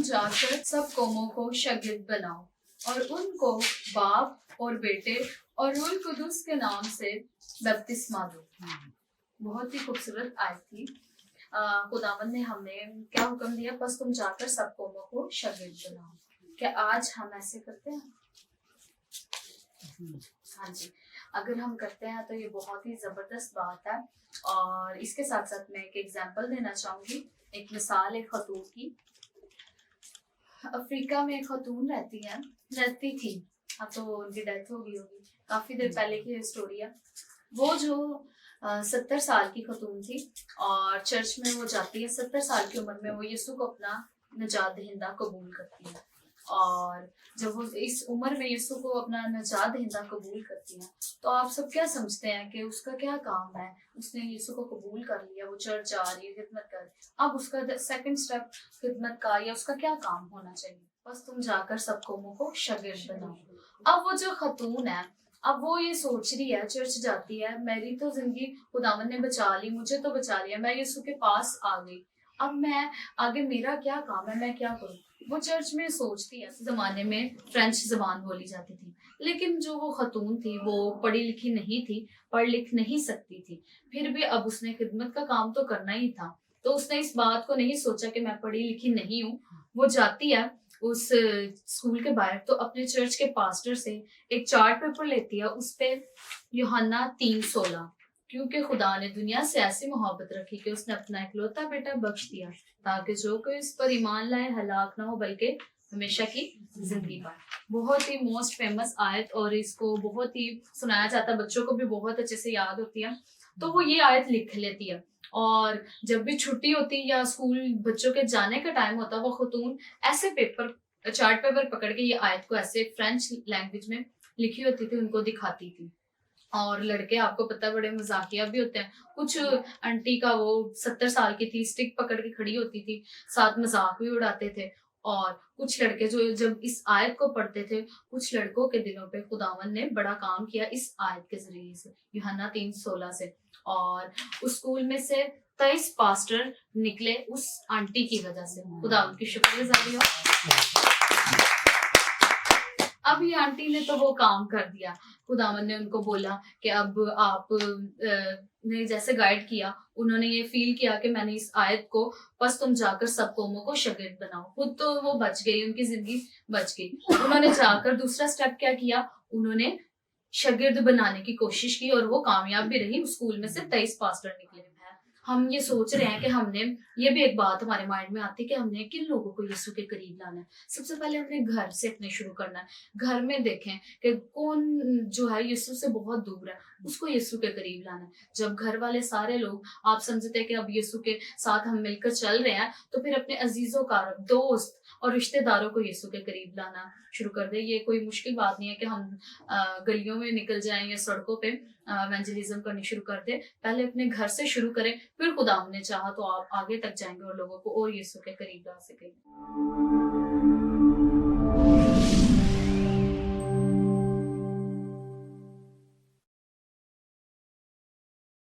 जाकर सब कौमों को शागिर्द बनाओ और उनको बाप और बेटे और रूल कुदुस के नाम से बपतिस्मा दो। बहुत ही खूबसूरत आयत थी। खुदावंद ने हमें क्या हुक्म दिया? बस तुम जाकर सब कौमों को शागिर्द बनाओ। क्या आज हम ऐसे करते हैं? हाँ जी, अगर हम करते हैं तो ये बहुत ही जबरदस्त बात है। और इसके साथ साथ मैं एक एग्जांपल देना चाहूंगी, एक मिसाल एक खतून की। अफ्रीका में एक खतून रहती थी। अब तो उनकी डेथ हो गई होगी, काफी देर पहले की स्टोरी है। वो जो 70 साल की खतून थी और चर्च में वो जाती है। 70 साल की उम्र में वो यीशु को अपना नजात दहिंदा कबूल करती है। और जब वो इस उम्र में यीशु को अपना नजात दहिंदा कबूल करती है तो आप सब क्या समझते हैं कि उसका क्या काम है? उसने यीशु को कबूल कर लिया, वो चर्च जा रही है, खिदमत कर रही है। अब उसका सेकंड स्टेप खिदमत का या उसका क्या काम होना चाहिए? बस तुम जाकर सब कौमों को शागिर्द बनाओ। अब वो जो खतून है, अब वो ये सोच रही है, चर्च जाती है, मेरी तो जिंदगी खुदावन ने बचा ली, मुझे तो बचा लिया, मैं यीशु के पास आ गई, अब मैं आगे मेरा क्या काम है, मैं क्या करूं? वो चर्च में सोचती है। जमाने में फ्रेंच जबान बोली जाती थी, लेकिन जो वो खतून थी वो पढ़ी लिखी नहीं थी, पढ़ लिख नहीं सकती थी। फिर भी अब उसने खिदमत का काम तो करना ही था, तो उसने इस बात को नहीं सोचा कि मैं पढ़ी लिखी नहीं हूँ। वो जाती है उस स्कूल के बाहर, तो अपने चर्च के पास्टर से एक चार्ट पेपर लेती है, उस पे यूहन्ना 3:16, क्योंकि खुदा ने दुनिया से ऐसी मोहब्बत रखी कि उसने अपना इकलौता बेटा बख्श दिया ताकि जो कोई इस पर ईमान लाए हलाक ना हो बल्कि हमेशा की जिंदगी पाए। बहुत ही मोस्ट फेमस आयत, और इसको बहुत ही सुनाया जाता है, बच्चों को भी बहुत अच्छे से याद होती है। तो वो ये आयत लिख लेती है, और जब भी छुट्टी होती या स्कूल बच्चों के जाने का टाइम होता, वो खतून ऐसे चार्ट पेपर पकड़ के ये आयत को ऐसे फ्रेंच लैंग्वेज में लिखी होती थी, उनको दिखाती थी। और लड़के आपको पता बड़े मजाकिया भी होते हैं। कुछ आंटी का वो 70 साल की थी, स्टिक पकड़ के खड़ी होती थी, साथ मजाक भी उड़ाते थे। और कुछ लड़के जो जब इस आयत को पढ़ते थे, कुछ लड़कों के दिलों पे खुदावन ने बड़ा काम किया इस आयत के जरिए से, यूहन्ना 3:16 से। और उस स्कूल में से 23 पास्टर निकले उस आंटी की वजह से। खुदावन की शुक्रगुजारी हो। अब ये आंटी ने तो वो काम कर दिया। खुदावन ने उनको बोला कि अब आप ने जैसे गाइड किया, उन्होंने ये फील किया कि मैंने इस आयत को, बस तुम जाकर सब कौमों को शागिर्द बनाओ। खुद तो वो बच गई, उनकी जिंदगी बच गई। उन्होंने जाकर दूसरा स्टेप क्या किया? उन्होंने शागिर्द बनाने की कोशिश की और वो कामयाब भी रही। स्कूल में से 23 पास्टर निकले। हम ये सोच रहे हैं कि हमने, ये भी एक बात हमारे माइंड में आती है कि हमने किन लोगों को यीशु के करीब लाना है। सबसे पहले हमने घर से अपने शुरू करना है। घर में देखें कि कौन जो है यीशु से बहुत दूर है, उसको यीशु के करीब लाना है। जब घर वाले सारे लोग आप समझते हैं कि अब यीशु के साथ हम मिलकर चल रहे हैं, तो फिर अपने अजीजों कारब, दोस्त और रिश्तेदारों को यीशु के करीब लाना शुरू कर दे। ये कोई मुश्किल बात नहीं है कि हम गलियों में निकल जाएं या सड़कों पे इवेंजलिज्म करनी शुरू कर दे। पहले अपने घर से शुरू करें, फिर खुदा ने चाहा तो आप आगे तक जाएंगे और लोगों को और यीशु के करीब ला सकेंगे।